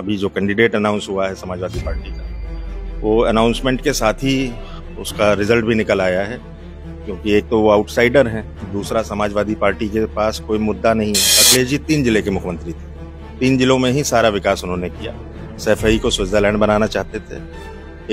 अभी जो candidate announce हुआ है समाजवादी पार्टी का, वो अनाउंसमेंट के साथ ही उसका रिजल्ट भी निकल आया है। क्योंकि एक तो वो आउटसाइडर हैं, दूसरा समाजवादी पार्टी के पास कोई मुद्दा नहीं है। अखिलेश जी 3 जिले के मुख्यमंत्री थे, 3 जिलों में ही सारा विकास उन्होंने किया। सैफई को स्विट्जरलैंड बनाना चाहते थे।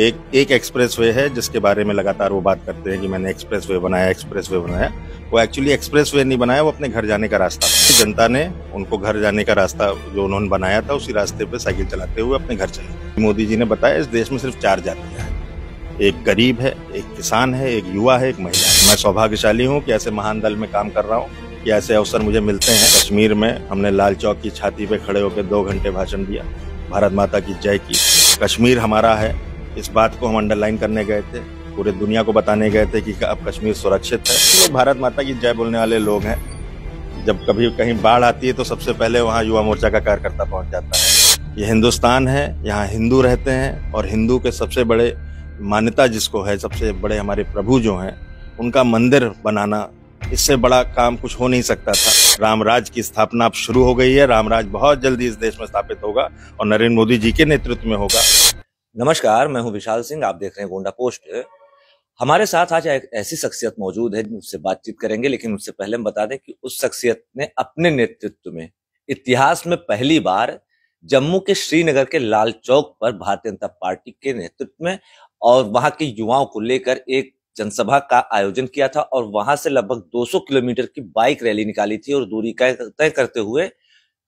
एक एक्सप्रेसवे है जिसके बारे में लगातार वो बात करते हैं कि मैंने एक्सप्रेसवे बनाया। वो एक्चुअली एक्सप्रेसवे नहीं बनाया, वो अपने घर जाने का रास्ता। जनता ने उनको घर जाने का रास्ता जो उन्होंने बनाया था, उसी रास्ते पे साइकिल चलाते हुए अपने घर चले। मोदी जी ने बताया इस देश में सिर्फ 4 जातियां हैं, एक गरीब है, एक किसान है, एक युवा है, एक महिला है। मैं सौभाग्यशाली हूँ कि ऐसे महान दल में काम कर रहा हूँ, कि ऐसे अवसर मुझे मिलते हैं। कश्मीर में हमने लाल चौक की छाती पे खड़े होकर 2 घंटे भाषण दिया, भारत माता की जय की। कश्मीर हमारा है, इस बात को हम अंडरलाइन करने गए थे, पूरे दुनिया को बताने गए थे कि अब कश्मीर सुरक्षित है। तो भारत माता की जय बोलने वाले लोग हैं। जब कभी कहीं बाढ़ आती है तो सबसे पहले वहाँ युवा मोर्चा का कार्यकर्ता पहुंच जाता है। ये हिंदुस्तान है, यहाँ हिंदू रहते हैं, और हिंदू के सबसे बड़े मान्यता जिसको है, सबसे बड़े हमारे प्रभु जो हैं, उनका मंदिर बनाना, इससे बड़ा काम कुछ हो नहीं सकता था। रामराज की स्थापना अब शुरू हो गई है। रामराज बहुत जल्दी इस देश में स्थापित होगा और नरेंद्र मोदी जी के नेतृत्व में होगा। नमस्कार, मैं हूं विशाल सिंह, आप देख रहे हैं गोंडा पोस्ट। हमारे साथ आज एक ऐसी शख्सियत मौजूद है जिनसे बातचीत करेंगे, लेकिन उससे पहले हम बता दें कि उस शख्सियत ने अपने नेतृत्व में इतिहास में पहली बार जम्मू के श्रीनगर के लाल चौक पर भारतीय जनता पार्टी के नेतृत्व में और वहां के युवाओं को लेकर एक जनसभा का आयोजन किया था, और वहां से लगभग 200 किलोमीटर की बाइक रैली निकाली थी, और दूरी तय करते हुए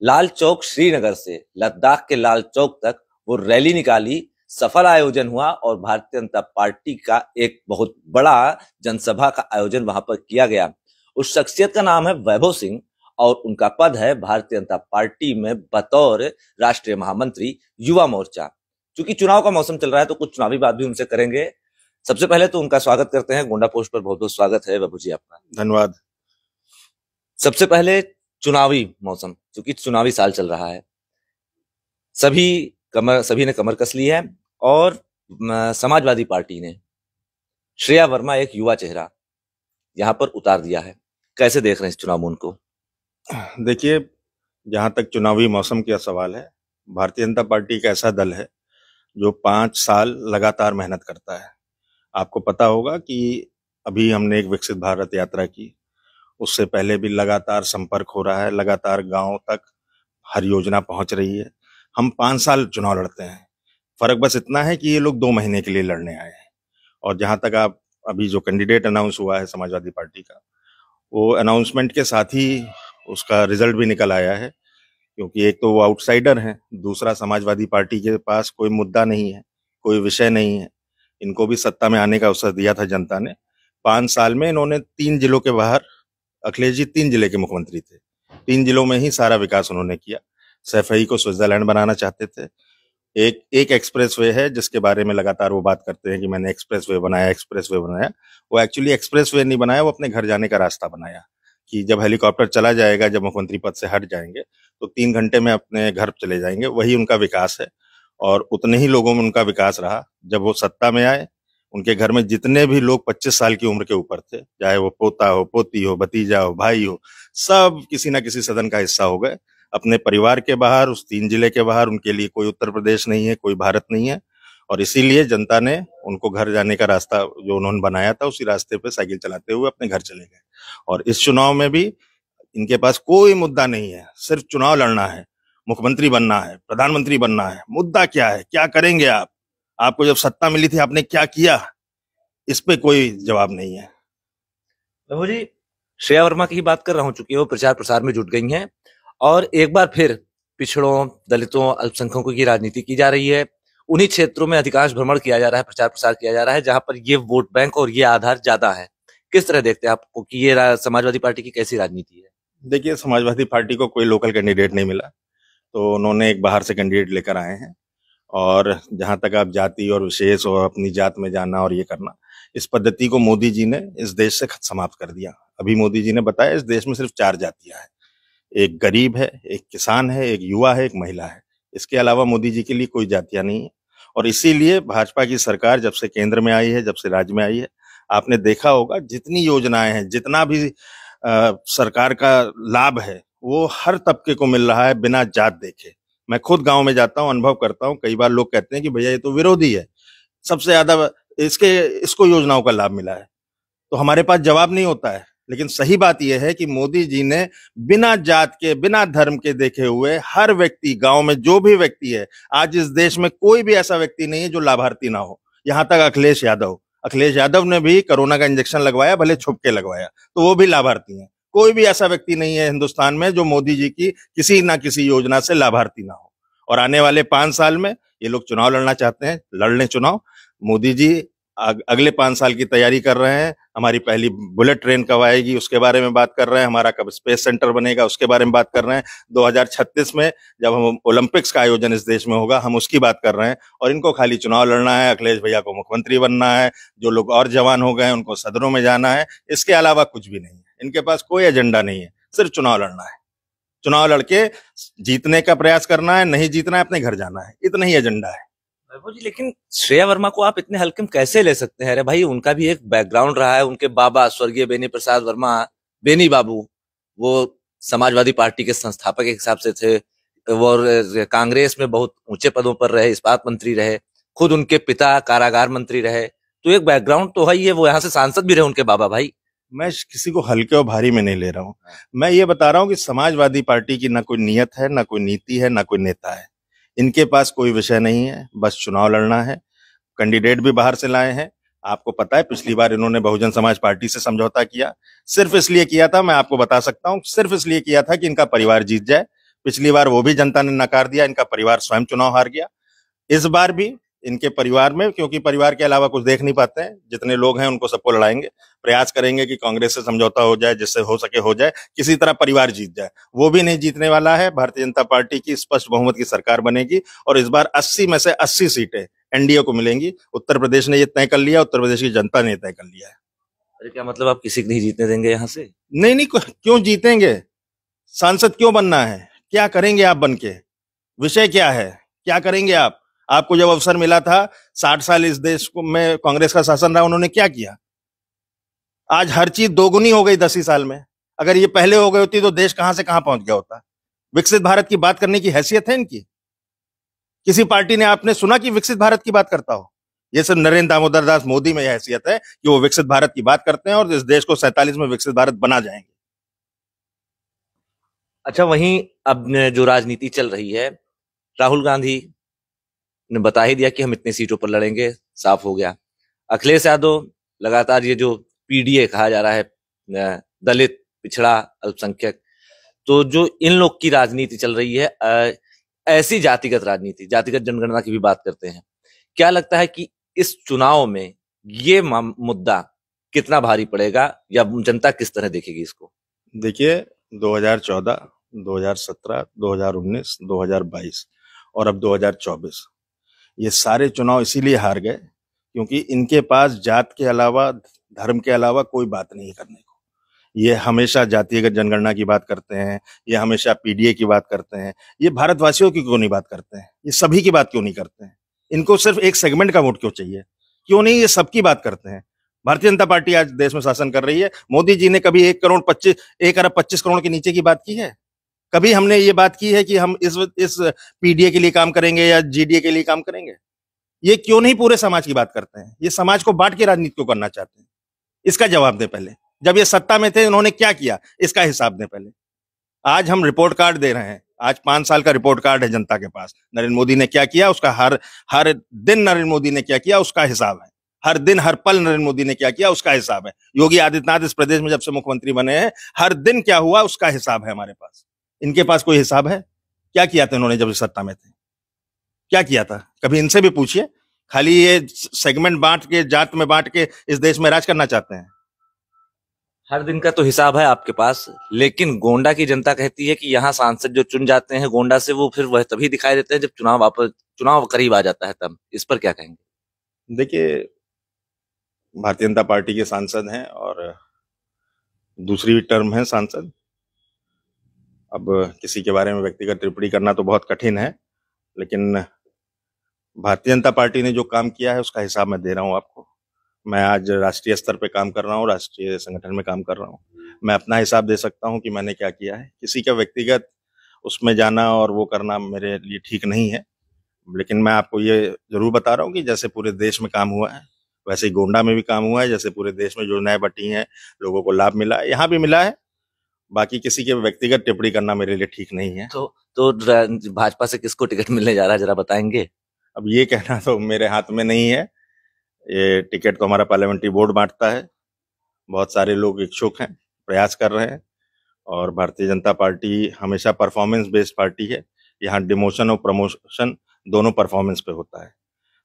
लाल चौक श्रीनगर से लद्दाख के लाल चौक तक वो रैली निकाली। सफल आयोजन हुआ और भारतीय जनता पार्टी का एक बहुत बड़ा जनसभा का आयोजन वहां पर किया गया। उस शख्सियत का नाम है वैभव सिंह, और उनका पद है भारतीय जनता पार्टी में बतौर राष्ट्रीय महामंत्री युवा मोर्चा। चूंकि चुनाव का मौसम चल रहा है तो कुछ चुनावी बात भी उनसे करेंगे। सबसे पहले तो उनका स्वागत करते हैं गोंडा पोस्ट पर। बहुत बहुत स्वागत है वैभव जी आपका। धन्यवाद। सबसे पहले चुनावी मौसम, चूंकि चुनावी साल चल रहा है, सभी ने कमर कस ली है, और समाजवादी पार्टी ने श्रेया वर्मा, एक युवा चेहरा, यहां पर उतार दिया है। कैसे देख रहे हैं इस चुनाव मूड को? देखिए, जहां तक चुनावी मौसम का सवाल है, भारतीय जनता पार्टी एक ऐसा दल है जो 5 साल लगातार मेहनत करता है। आपको पता होगा कि अभी हमने एक विकसित भारत यात्रा की, उससे पहले भी लगातार संपर्क हो रहा है, लगातार गांव तक हर योजना पहुंच रही है। हम 5 साल चुनाव लड़ते हैं। फर्क बस इतना है कि ये लोग 2 महीने के लिए लड़ने आए हैं। और जहां तक आप अभी जो कैंडिडेट अनाउंस हुआ है समाजवादी पार्टी का, वो अनाउंसमेंट के साथ ही उसका रिजल्ट भी निकल आया है। क्योंकि एक तो वो आउटसाइडर हैं, दूसरा समाजवादी पार्टी के पास कोई मुद्दा नहीं है, कोई विषय नहीं है। इनको भी सत्ता में आने का अवसर दिया था जनता ने। 5 साल में इन्होंने 3 जिलों के बाहर, अखिलेश जी 3 जिले के मुख्यमंत्री थे, 3 जिलों में ही सारा विकास उन्होंने किया। सैफई को स्विट्जरलैंड बनाना चाहते थे। एक एक्सप्रेसवे है जिसके बारे में लगातार वो बात करते हैं कि मैंने एक्सप्रेसवे बनाया। वो एक्चुअली एक्सप्रेसवे नहीं बनाया, वो अपने घर जाने का रास्ता बनाया। कि जब हेलीकॉप्टर चला जाएगा, जब मुख्यमंत्री पद से हट जाएंगे, तो 3 घंटे में अपने घर चले जाएंगे। वही उनका विकास है, और उतने ही लोगों में उनका विकास रहा। जब वो सत्ता में आए, उनके घर में जितने भी लोग 25 साल की उम्र के ऊपर थे, चाहे वो पोता हो, पोती हो, भतीजा हो, भाई हो, सब किसी ना किसी सदन का हिस्सा हो गए। अपने परिवार के बाहर, उस 3 जिले के बाहर उनके लिए कोई उत्तर प्रदेश नहीं है, कोई भारत नहीं है। और इसीलिए जनता ने उनको घर जाने का रास्ता जो उन्होंने बनाया था, उसी रास्ते पे साइकिल चलाते हुए अपने घर चले गए। और इस चुनाव में भी इनके पास कोई मुद्दा नहीं है, सिर्फ चुनाव लड़ना है, मुख्यमंत्री बनना है, प्रधानमंत्री बनना है। मुद्दा क्या है, क्या करेंगे आप? आपको जब सत्ता मिली थी आपने क्या किया? इस पे कोई जवाब नहीं है। वैभव जी, श्रेया वर्मा की बात कर रहा हूं, चूंकि वो प्रचार प्रसार में जुट गई हैं, और एक बार फिर पिछड़ों, दलितों, अल्पसंख्यकों की राजनीति की जा रही है। उन्हीं क्षेत्रों में अधिकांश भ्रमण किया जा रहा है, प्रचार प्रसार किया जा रहा है, जहां पर ये वोट बैंक और ये आधार ज्यादा है। किस तरह देखते हैं आपको कि ये समाजवादी पार्टी की कैसी राजनीति है? देखिए, समाजवादी पार्टी को कोई लोकल कैंडिडेट नहीं मिला, तो उन्होंने एक बाहर से कैंडिडेट लेकर आए हैं। और जहां तक आप जाति और विशेष और अपनी जात में जाना और ये करना, इस पद्धति को मोदी जी ने इस देश से समाप्त कर दिया। अभी मोदी जी ने बताया इस देश में सिर्फ 4 जातियां हैं, एक गरीब है, एक किसान है, एक युवा है, एक महिला है। इसके अलावा मोदी जी के लिए कोई जातियां नहीं है। और इसीलिए भाजपा की सरकार जब से केंद्र में आई है, जब से राज्य में आई है, आपने देखा होगा जितनी योजनाएं हैं, जितना भी सरकार का लाभ है, वो हर तबके को मिल रहा है, बिना जात देखे। मैं खुद गांव में जाता हूं, अनुभव करता हूं। कई बार लोग कहते हैं कि भैया ये तो विरोधी है, सबसे ज्यादा इसको योजनाओं का लाभ मिला है। तो हमारे पास जवाब नहीं होता है। लेकिन सही बात यह है कि मोदी जी ने बिना जात के, बिना धर्म के देखे हुए हर व्यक्ति, गांव में जो भी व्यक्ति है, आज इस देश में कोई भी ऐसा व्यक्ति नहीं है जो लाभार्थी ना हो। यहां तक अखिलेश यादव ने भी कोरोना का इंजेक्शन लगवाया, भले छुप के लगवाया, तो वो भी लाभार्थी हैं। कोई भी ऐसा व्यक्ति नहीं है हिंदुस्तान में जो मोदी जी की किसी ना किसी योजना से लाभार्थी ना हो। और आने वाले 5 साल में ये लोग चुनाव लड़ना चाहते हैं, लड़ लें चुनाव। मोदी जी अगले 5 साल की तैयारी कर रहे हैं। हमारी पहली बुलेट ट्रेन कब आएगी उसके बारे में बात कर रहे हैं, हमारा कब स्पेस सेंटर बनेगा उसके बारे में बात कर रहे हैं, 2036 में जब हम ओलंपिक्स का आयोजन इस देश में होगा हम उसकी बात कर रहे हैं। और इनको खाली चुनाव लड़ना है, अखिलेश भैया को मुख्यमंत्री बनना है, जो लोग और जवान हो गए उनको सदनों में जाना है, इसके अलावा कुछ भी नहीं है। इनके पास कोई एजेंडा नहीं है, सिर्फ चुनाव लड़ना है। चुनाव लड़के जीतने का प्रयास करना है, नहीं जीतना है अपने घर जाना है, इतना ही एजेंडा है। वैभव जी, लेकिन श्रेया वर्मा को आप इतने हल्के में कैसे ले सकते हैं? अरे भाई, उनका भी एक बैकग्राउंड रहा है। उनके बाबा स्वर्गीय बेनी प्रसाद वर्मा, बेनी बाबू, वो समाजवादी पार्टी के संस्थापक के हिसाब से थे और कांग्रेस में बहुत ऊंचे पदों पर रहे, इस्पात मंत्री रहे, खुद उनके पिता कारागार मंत्री रहे। तो एक बैकग्राउंड तो है ही है, वो यहाँ से सांसद भी रहे उनके बाबा। भाई, मैं किसी को हल्के और भारी में नहीं ले रहा हूं। मैं ये बता रहा हूं कि समाजवादी पार्टी की ना कोई नियत है, ना कोई नीति है, ना कोई नेता है। इनके पास कोई विषय नहीं है, बस चुनाव लड़ना है। कैंडिडेट भी बाहर से लाए हैं। आपको पता है पिछली बार इन्होंने बहुजन समाज पार्टी से समझौता किया, सिर्फ इसलिए किया था, मैं आपको बता सकता हूं, सिर्फ इसलिए किया था कि इनका परिवार जीत जाए। पिछली बार वो भी जनता ने नकार दिया, इनका परिवार स्वयं चुनाव हार गया। इस बार भी इनके परिवार में, क्योंकि परिवार के अलावा कुछ देख नहीं पाते हैं, जितने लोग हैं उनको सबको लड़ाएंगे, प्रयास करेंगे कि कांग्रेस से समझौता हो जाए, जिससे हो सके हो जाए, किसी तरह परिवार जीत जाए। वो भी नहीं जीतने वाला है। भारतीय जनता पार्टी की स्पष्ट बहुमत की सरकार बनेगी और इस बार 80 में से 80 सीटें एनडीए को मिलेंगी। उत्तर प्रदेश ने ये तय कर लिया, उत्तर प्रदेश की जनता ने तय कर लिया है। अरे क्या मतलब, आप किसी को नहीं जीतने देंगे यहाँ से? नहीं नहीं, क्यों जीतेंगे? सांसद क्यों बनना है? क्या करेंगे आप बन के? विषय क्या है? क्या करेंगे आप? आपको जब अवसर मिला था, 60 साल इस देश को में कांग्रेस का शासन रहा, उन्होंने क्या किया? आज हर चीज दोगुनी हो गई 10 ही साल में। अगर ये पहले हो गई होती तो देश कहां से कहां पहुंच गया होता। विकसित भारत की बात करने की हैसियत है इनकी? किसी पार्टी ने आपने सुना कि विकसित भारत की बात करता हो? ये सिर्फ नरेंद्र दामोदर दास मोदी में यह हैसियत है कि वो विकसित भारत की बात करते हैं और इस देश को 47 में विकसित भारत बना जाएंगे। अच्छा, वहीं अब जो राजनीति चल रही है, राहुल गांधी ने बता ही दिया कि हम इतनी सीटों पर लड़ेंगे, साफ हो गया। अखिलेश यादव लगातार ये जो पीडीए कहा जा रहा है, दलित, पिछड़ा, अल्पसंख्यक, तो जो इन लोग की राजनीति चल रही है, ऐसी जातिगत राजनीति, जातिगत जनगणना की भी बात करते हैं। क्या लगता है कि इस चुनाव में ये मुद्दा कितना भारी पड़ेगा या जनता किस तरह देखेगी इसको? देखिए, 2014, 2017, 2019, 2022 और अब 2024, ये सारे चुनाव इसीलिए हार गए क्योंकि इनके पास जात के अलावा, धर्म के अलावा कोई बात नहीं करने को। ये हमेशा जातिगत जनगणना की बात करते हैं, ये हमेशा पीडीए की बात करते हैं। ये भारतवासियों की क्यों नहीं बात करते हैं? ये सभी की बात क्यों नहीं करते हैं? इनको सिर्फ एक सेगमेंट का वोट क्यों चाहिए? क्यों नहीं ये सबकी बात करते हैं? भारतीय जनता पार्टी आज देश में शासन कर रही है। मोदी जी ने कभी 1 अरब 25 करोड़ के नीचे की बात की है? कभी हमने ये बात की है कि हम इस पीडीए के लिए काम करेंगे या जीडीए के लिए काम करेंगे? ये क्यों नहीं पूरे समाज की बात करते हैं? ये समाज को बांट के राजनीति क्यों करना चाहते हैं? इसका जवाब दें पहले। जब ये सत्ता में थे उन्होंने क्या किया, इसका हिसाब दें पहले। आज हम रिपोर्ट कार्ड दे रहे हैं, आज 5 साल का रिपोर्ट कार्ड है जनता के पास। नरेंद्र मोदी ने क्या किया उसका, हर दिन नरेंद्र मोदी ने क्या किया उसका हिसाब है। हर दिन हर पल नरेंद्र मोदी ने क्या किया उसका हिसाब है। योगी आदित्यनाथ इस प्रदेश में जब से मुख्यमंत्री बने हैं, हर दिन क्या हुआ उसका हिसाब है हमारे पास। इनके पास कोई हिसाब है? क्या किया था इन्होंने जब सत्ता में थे? क्या किया था? कभी इनसे भी पूछिए। खाली ये सेगमेंट बांट के, जात में बांट के इस देश में राज करना चाहते हैं। हर दिन का तो हिसाब है आपके पास, लेकिन गोंडा की जनता कहती है कि यहाँ सांसद जो चुन जाते हैं गोंडा से, वो फिर वह तभी दिखाई देते हैं जब चुनाव करीब आ जाता है तब। इस पर क्या कहेंगे? देखिए, भारतीय जनता पार्टी के सांसद हैं और दूसरी टर्म है सांसद। अब किसी के बारे में व्यक्तिगत टिप्पणी करना तो बहुत कठिन है, लेकिन भारतीय जनता पार्टी ने जो काम किया है उसका हिसाब मैं दे रहा हूं आपको। मैं आज राष्ट्रीय स्तर पे काम कर रहा हूं, राष्ट्रीय संगठन में काम कर रहा हूं। मैं अपना हिसाब दे सकता हूं कि मैंने क्या किया है। किसी का व्यक्तिगत उसमें जाना और वो करना मेरे लिए ठीक नहीं है। लेकिन मैं आपको ये जरूर बता रहा हूँ कि जैसे पूरे देश में काम हुआ है वैसे ही गोंडा में भी काम हुआ है। जैसे पूरे देश में योजनाएं बटी हैं, लोगों को लाभ मिला है, यहाँ भी मिला है। बाकी किसी के व्यक्तिगत टिप्पणी करना मेरे लिए ठीक नहीं है। तो भाजपा से किसको टिकट मिलने जा रहा है, जरा बताएंगे? अब ये कहना तो मेरे हाथ में नहीं है। ये टिकट तो हमारा पार्लियामेंट्री बोर्ड बांटता है। बहुत सारे लोग इच्छुक हैं, प्रयास कर रहे हैं, और भारतीय जनता पार्टी हमेशा परफॉर्मेंस बेस्ड पार्टी है। यहाँ डिमोशन और प्रमोशन दोनों परफॉर्मेंस पे होता है।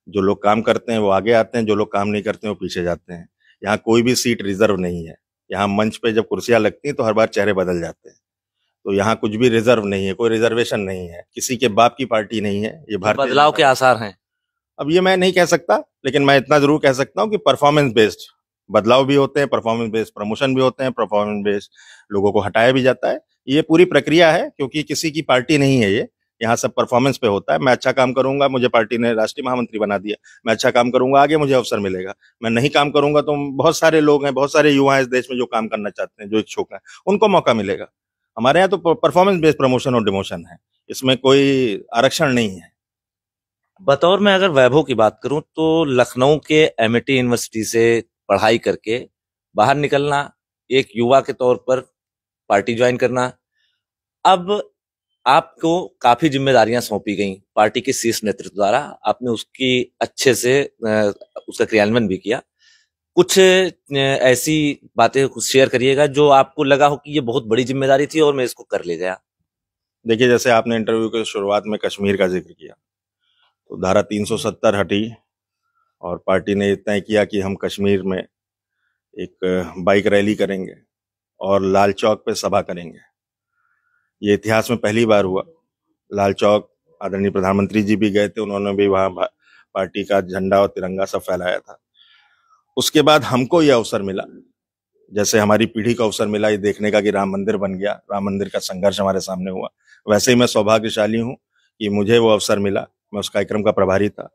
जो लोग काम करते हैं वो आगे आते हैं, जो लोग काम नहीं करते हैं वो पीछे जाते हैं। यहाँ कोई भी सीट रिजर्व नहीं है। यहाँ मंच पे जब कुर्सियां लगती हैं तो हर बार चेहरे बदल जाते हैं। तो यहाँ कुछ भी रिजर्व नहीं है, कोई रिजर्वेशन नहीं है, किसी के बाप की पार्टी नहीं है ये। भारतीय बदलाव के आसार हैं? अब ये मैं नहीं कह सकता, लेकिन मैं इतना जरूर कह सकता हूँ कि परफॉर्मेंस बेस्ड बदलाव भी होते हैं, परफॉर्मेंस बेस्ड प्रमोशन भी होते हैं, परफॉर्मेंस बेस्ड लोगों को हटाया भी जाता है। ये पूरी प्रक्रिया है, क्योंकि किसी की पार्टी नहीं है ये। यहाँ सब परफॉर्मेंस पे होता है। मैं अच्छा काम करूंगा, मुझे पार्टी ने राष्ट्रीय महामंत्री बना दिया, मैं अच्छा काम करूंगा, आगे मुझे अवसर मिलेगा। मैं नहीं काम करूंगा तो बहुत सारे लोग हैं, बहुत सारे युवा हैं इस देश में जो काम करना चाहते हैं, जो इच्छुक हैं, उनको मौका मिलेगा। हमारे यहाँ तो परफॉर्मेंस बेस्ड प्रमोशन और डिमोशन है, इसमें कोई आरक्षण नहीं है। बतौर मैं अगर वैभव की बात करूं तो लखनऊ के एमिटी यूनिवर्सिटी से पढ़ाई करके बाहर निकलना, एक युवा के तौर पर पार्टी ज्वाइन करना, अब आपको काफी जिम्मेदारियां सौंपी गई पार्टी के शीर्ष नेतृत्व द्वारा, आपने उसकी अच्छे से उसका क्रियान्वयन भी किया। कुछ ऐसी बातें कुछ शेयर करिएगा जो आपको लगा हो कि ये बहुत बड़ी जिम्मेदारी थी और मैं इसको कर ले गया। देखिए, जैसे आपने इंटरव्यू के शुरुआत में कश्मीर का जिक्र किया, तो धारा 370 हटी और पार्टी ने तय किया कि हम कश्मीर में एक बाइक रैली करेंगे और लाल चौक पे सभा करेंगे। ये इतिहास में पहली बार हुआ। लाल चौक आदरणीय प्रधानमंत्री जी भी गए थे, उन्होंने भी वहां पार्टी का झंडा और तिरंगा सब फहराया था। उसके बाद हमको यह अवसर मिला, जैसे हमारी पीढ़ी को अवसर मिला ये देखने का कि राम मंदिर बन गया, राम मंदिर का संघर्ष हमारे सामने हुआ, वैसे ही मैं सौभाग्यशाली हूं कि मुझे वो अवसर मिला। मैं उस कार्यक्रम का प्रभारी था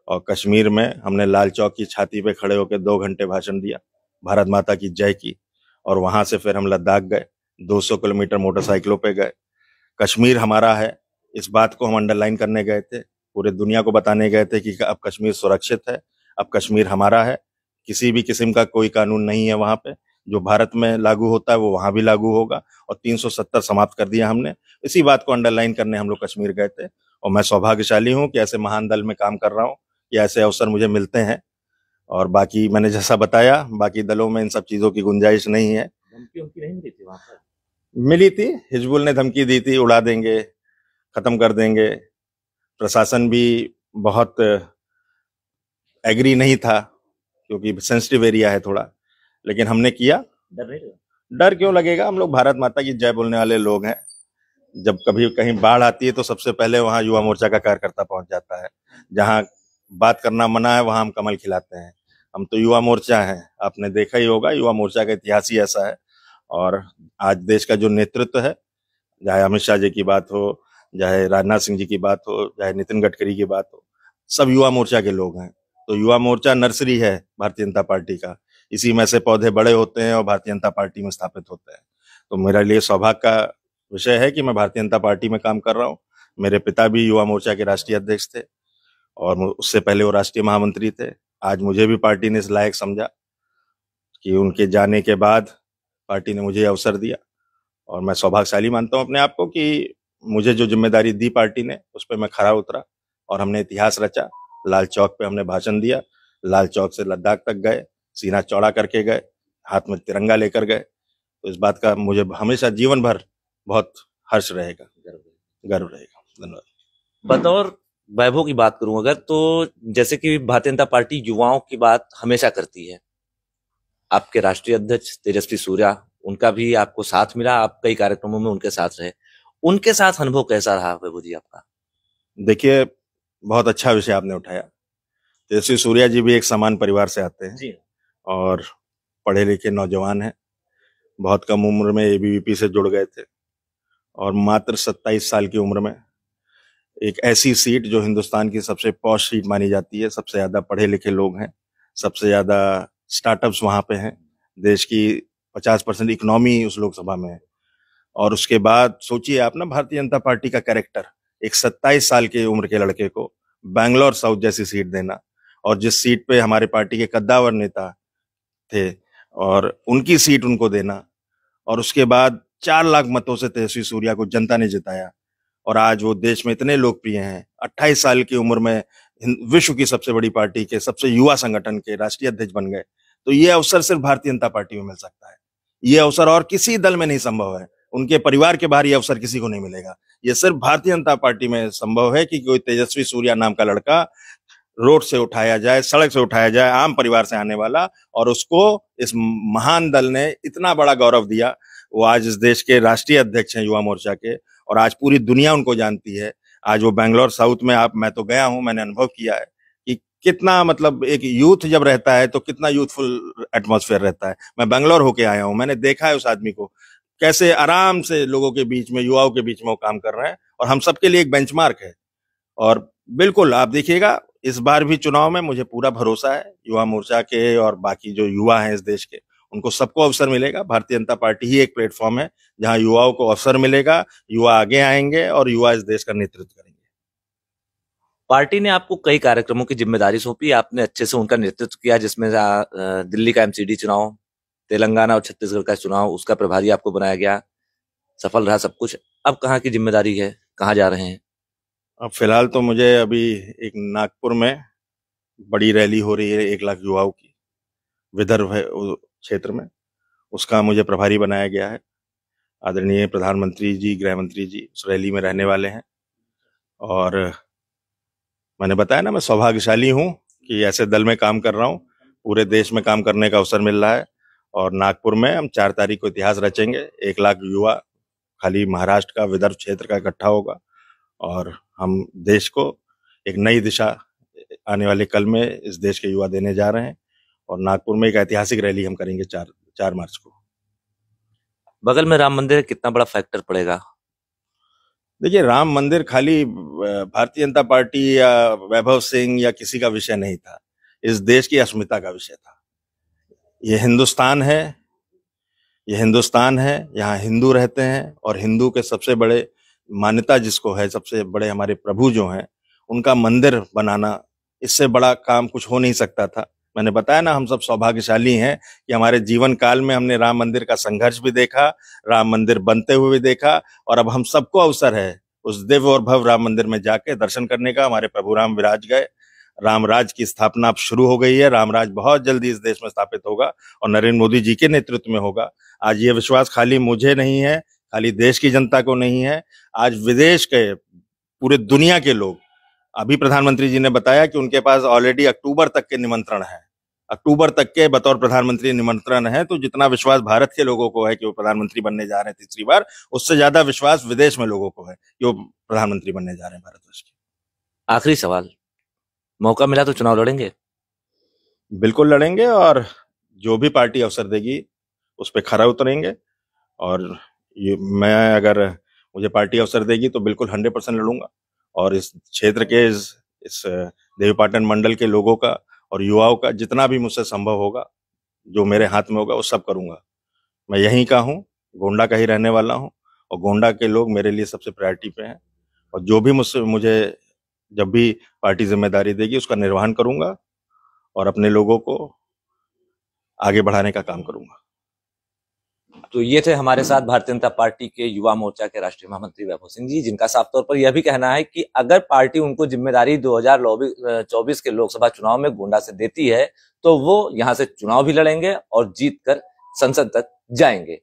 और कश्मीर में हमने लाल चौक की छाती पे खड़े होकर 2 घंटे भाषण दिया, भारत माता की जय की, और वहां से फिर हम लद्दाख गए, 200 किलोमीटर मोटरसाइकिलों पे गए। कश्मीर हमारा है, इस बात को हम अंडरलाइन करने गए थे, पूरे दुनिया को बताने गए थे कि अब कश्मीर सुरक्षित है, अब कश्मीर हमारा है, किसी भी किस्म का कोई कानून नहीं है वहां पे। जो भारत में लागू होता है वो वहां भी लागू होगा, और 370 समाप्त कर दिया हमने। इसी बात को अंडरलाइन करने हम लोग कश्मीर गए थे, और मैं सौभाग्यशाली हूं कि ऐसे महान दल में काम कर रहा हूं, कि ऐसे अवसर मुझे मिलते हैं। और बाकी मैंने जैसा बताया, बाकी दलों में इन सब चीजों की गुंजाइश नहीं है। धमकी नहीं मिली थी वहां पर? मिली थी, हिजबुल ने धमकी दी थी, उड़ा देंगे, खत्म कर देंगे। प्रशासन भी बहुत एग्री नहीं था, क्योंकि सेंसिटिव एरिया है थोड़ा, लेकिन हमने किया। डर नहीं लगा? डर क्यों लगेगा, हम लोग भारत माता की जय बोलने वाले लोग हैं। जब कभी कहीं बाढ़ आती है तो सबसे पहले वहां युवा मोर्चा का कार्यकर्ता पहुंच जाता है। जहां बात करना मना है वहां हम कमल खिलाते हैं। हम तो युवा मोर्चा हैं, आपने देखा ही होगा, युवा मोर्चा का इतिहास ही ऐसा है। और आज देश का जो नेतृत्व है, चाहे अमित शाह जी की बात हो, चाहे राजनाथ सिंह जी की बात हो, चाहे नितिन गडकरी की बात हो, सब युवा मोर्चा के लोग हैं। तो युवा मोर्चा नर्सरी है भारतीय जनता पार्टी का, इसी में से पौधे बड़े होते हैं और भारतीय जनता पार्टी में स्थापित होते हैं। तो मेरे लिए सौभाग्य का विषय है कि मैं भारतीय जनता पार्टी में काम कर रहा हूँ। मेरे पिता भी युवा मोर्चा के राष्ट्रीय अध्यक्ष थे, और उससे पहले वो राष्ट्रीय महामंत्री थे। आज मुझे भी पार्टी ने इस लायक समझा कि उनके जाने के बाद पार्टी ने मुझे अवसर दिया, और मैं सौभाग्यशाली मानता हूं अपने आप को कि मुझे जो जिम्मेदारी दी पार्टी ने उस पर मैं खरा उतरा, और हमने इतिहास रचा। लाल चौक पे हमने भाषण दिया, लाल चौक से लद्दाख तक गए, सीना चौड़ा करके गए, हाथ में तिरंगा लेकर गए। तो इस बात का मुझे हमेशा जीवन भर बहुत हर्ष रहेगा, गर्व रहेगा। धन्यवाद। बतौर वैभव की बात करूं अगर, तो जैसे कि भारतीय जनता पार्टी युवाओं की बात हमेशा करती है, आपके राष्ट्रीय अध्यक्ष तेजस्वी सूर्या, उनका भी आपको साथ मिला, आप कई कार्यक्रमों में उनके साथ रहे, उनके साथ अनुभव कैसा रहा वैभव जी आपका? देखिए, बहुत अच्छा विषय आपने उठाया। तेजस्वी सूर्या जी भी एक समान परिवार से आते हैं जी, और पढ़े लिखे नौजवान हैं। बहुत कम उम्र में एबीवीपी से जुड़ गए थे, और मात्र 27 साल की उम्र में एक ऐसी सीट जो हिंदुस्तान की सबसे पॉश सीट मानी जाती है, सबसे ज्यादा पढ़े लिखे लोग हैं, सबसे ज्यादा स्टार्टअप्स वहां पे हैं, देश की 50% इकोनॉमी उस लोकसभा में है, और उसके बाद सोचिए आप ना, भारतीय जनता पार्टी का कैरेक्टर, एक 27 साल की उम्र के लड़के को बैंगलोर साउथ जैसी सीट देना, और जिस सीट पे हमारे पार्टी के कद्दावर नेता थे और उनकी सीट उनको देना, और उसके बाद 4 लाख मतों से तेजस्वी सूर्या को जनता ने जिताया, और आज वो देश में इतने लोकप्रिय हैं। 28 साल की उम्र में विश्व की सबसे बड़ी पार्टी के, सबसे युवा संगठन के राष्ट्रीय अध्यक्ष बन गए। तो ये अवसर सिर्फ भारतीय जनता पार्टी में मिल सकता है। ये अवसर और किसी दल में नहीं संभव है। उनके परिवार के बाहर ये अवसर किसी को नहीं मिलेगा। ये सिर्फ भारतीय जनता पार्टी में संभव है कि कोई तेजस्वी सूर्या नाम का लड़का रोड से उठाया जाए, सड़क से उठाया जाए, आम परिवार से आने वाला, और उसको इस महान दल ने इतना बड़ा गौरव दिया। वो आज इस देश के राष्ट्रीय अध्यक्ष हैं युवा मोर्चा के, और आज पूरी दुनिया उनको जानती है। आज वो बैंगलोर साउथ में, मैं तो गया हूं, मैंने अनुभव किया है कि कितना, मतलब एक यूथ जब रहता है तो कितना यूथफुल एटमॉस्फेयर रहता है। मैं बैंगलोर होके आया हूं, मैंने देखा है उस आदमी को कैसे आराम से लोगों के बीच में, युवाओं के बीच में वो काम कर रहे हैं, और हम सबके लिए एक बेंचमार्क है। और बिल्कुल आप देखिएगा, इस बार भी चुनाव में मुझे पूरा भरोसा है युवा मोर्चा के और बाकी जो युवा हैं इस देश के, उनको सबको अवसर मिलेगा। भारतीय जनता पार्टी ही एक प्लेटफॉर्म है जहां युवाओं को अवसर मिलेगा, युवा आगे आएंगे और युवा इस देश का नेतृत्व करेंगे। पार्टी ने आपको कई कार्यक्रमों की जिम्मेदारी सौंपी, आपने अच्छे से उनका नेतृत्व किया, जिसमें दिल्ली का एमसीडी चुनाव, तेलंगाना और छत्तीसगढ़ का चुनाव, उसका प्रभारी आपको बनाया गया, सफल रहा सब कुछ। अब कहाँ की जिम्मेदारी है, कहाँ जा रहे हैं? अब फिलहाल तो मुझे अभी एक नागपुर में बड़ी रैली हो रही है 1 लाख युवाओं की, विदर्भ है क्षेत्र में, उसका मुझे प्रभारी बनाया गया है। आदरणीय प्रधानमंत्री जी, गृह मंत्री जी उस रैली में रहने वाले हैं। और मैंने बताया ना, मैं सौभाग्यशाली हूं कि ऐसे दल में काम कर रहा हूं। पूरे देश में काम करने का अवसर मिल रहा है, और नागपुर में हम 4 तारीख को इतिहास रचेंगे। 1 लाख युवा खाली महाराष्ट्र का, विदर्भ क्षेत्र का इकट्ठा होगा, और हम देश को एक नई दिशा आने वाले कल में इस देश के युवा देने जा रहे हैं। और नागपुर में एक ऐतिहासिक रैली हम करेंगे 4 मार्च को। बगल में राम मंदिर कितना बड़ा फैक्टर पड़ेगा? देखिए, राम मंदिर खाली भारतीय जनता पार्टी या वैभव सिंह या किसी का विषय नहीं था, इस देश की अस्मिता का विषय था। ये हिंदुस्तान है, ये हिंदुस्तान है, यहाँ हिंदू रहते हैं, और हिंदू के सबसे बड़े मान्यता जिसको है, सबसे बड़े हमारे प्रभु जो हैं, उनका मंदिर बनाना, इससे बड़ा काम कुछ हो नहीं सकता था। मैंने बताया ना, हम सब सौभाग्यशाली हैं कि हमारे जीवन काल में हमने राम मंदिर का संघर्ष भी देखा, राम मंदिर बनते हुए भी देखा, और अब हम सबको अवसर है उस दिव्य और भव्य राम मंदिर में जाके दर्शन करने का। हमारे प्रभु राम विराज गए, राम राज की स्थापना अब शुरू हो गई है। राम राज बहुत जल्दी इस देश में स्थापित होगा, और नरेंद्र मोदी जी के नेतृत्व में होगा। आज ये विश्वास खाली मुझे नहीं है, खाली देश की जनता को नहीं है, आज विदेश के, पूरे दुनिया के लोग, अभी प्रधानमंत्री जी ने बताया कि उनके पास ऑलरेडी अक्टूबर तक के निमंत्रण है, अक्टूबर तक के बतौर प्रधानमंत्री निमंत्रण है। तो जितना विश्वास भारत के लोगों को है कि वो प्रधानमंत्री बनने जा रहे हैं तीसरी बार, उससे ज्यादा विश्वास विदेश में लोगों को है कि वो प्रधानमंत्री बनने जा रहे हैं भारतवर्ष के। आखिरी सवाल, मौका मिला तो चुनाव लड़ेंगे? बिल्कुल लड़ेंगे, और जो भी पार्टी अवसर देगी उस पर खरा उतरेंगे। और ये मैं, अगर मुझे पार्टी अवसर देगी तो बिल्कुल 100% लड़ूंगा, और इस क्षेत्र के, इस देवीपाटन मंडल के लोगों का और युवाओं का जितना भी मुझसे संभव होगा, जो मेरे हाथ में होगा, वो सब करूंगा। मैं यहीं का हूँ, गोंडा का ही रहने वाला हूँ, और गोंडा के लोग मेरे लिए सबसे प्रायोरिटी पे हैं। और जो भी मुझे जब भी पार्टी जिम्मेदारी देगी उसका निर्वहन करूंगा, और अपने लोगों को आगे बढ़ाने का काम करूंगा। तो ये थे हमारे साथ भारतीय जनता पार्टी के युवा मोर्चा के राष्ट्रीय महामंत्री वैभव सिंह जी, जिनका साफ तौर पर यह भी कहना है कि अगर पार्टी उनको जिम्मेदारी 2024 के लोकसभा चुनाव में गोंडा से देती है तो वो यहां से चुनाव भी लड़ेंगे और जीत कर संसद तक जाएंगे।